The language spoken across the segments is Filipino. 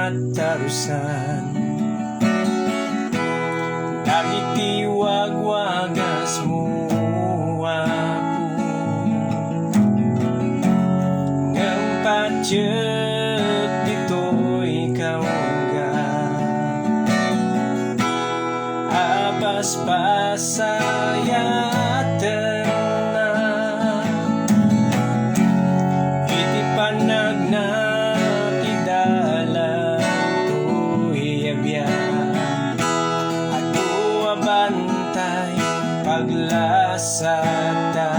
matarusan. Dagiti wagwagas mo ako, ngam padyet dito'y kaungga, abas pasayatan na iti panagnakidalan to'y abyan, adu abantay paglasada.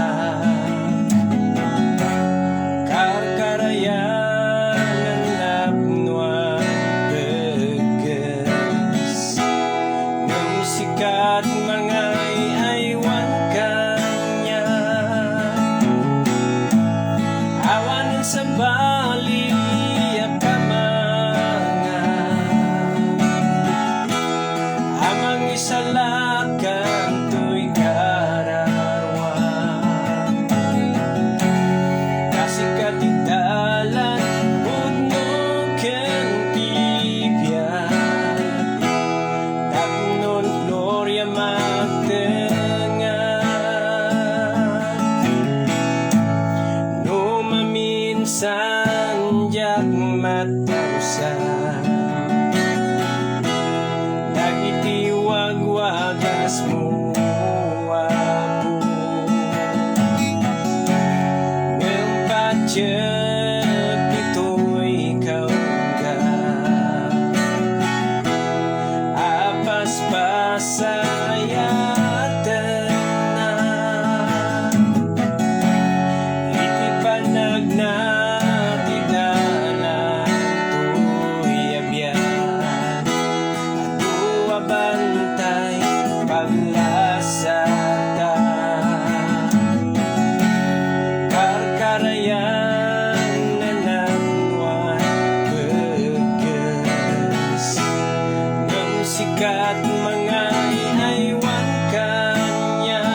Sikat mangay aywan kanya, awanan sa bali akamanga, amang isalakan to'y kararwa, kasikat italan pudno ken tibyan, no maminsan jak matarusan. Dagiti wagwagas mo ako, ngem padyet dito'y kaungga, apas pasayatan na iti panagnakidalan to'y abyan, adu abantay paglasada. Karkarayan nanangwan beges, ngem sikat mangay aywan kanya,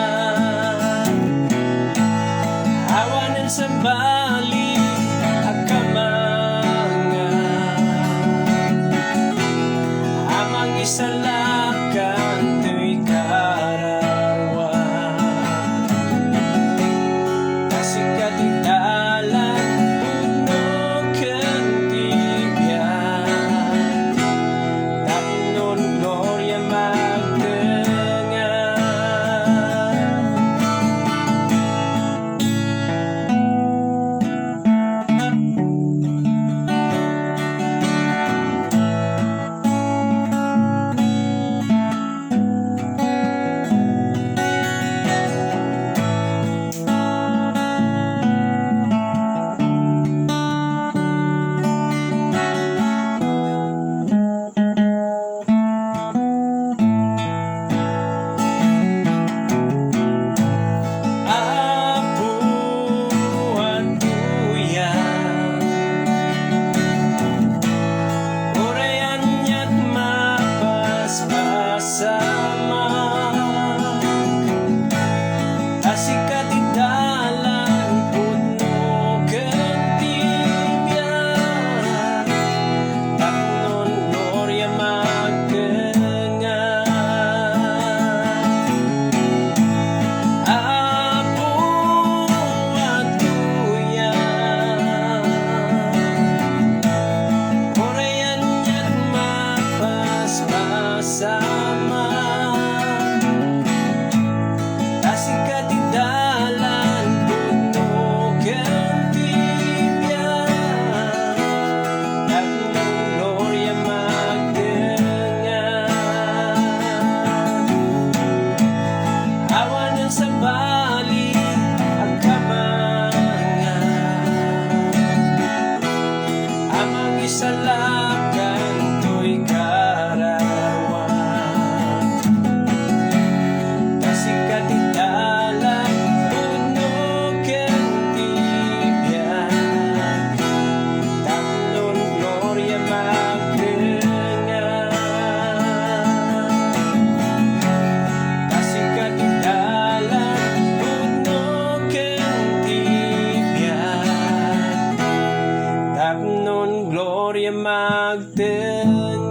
awanan sa bali akamanga, amang isalakan to'y kararwa, kasikat italan pudno ken tibyan, tapnon gloria magdengan. Asikat italan pudno ken tibyan, tapnon gloria magdengan. Apo atuyan, orayan niya't mapaspasama, asikat italan pudno ken tibyan, tapnon gloria magdengan, awanan sa bali akamanga, amang isalakan to'y kararwa, kasikat italan pudno ken tibyan, tapnon gloria magdengan, kasikat italan pudno ken tibyan, tapnon gloria gloria magtengay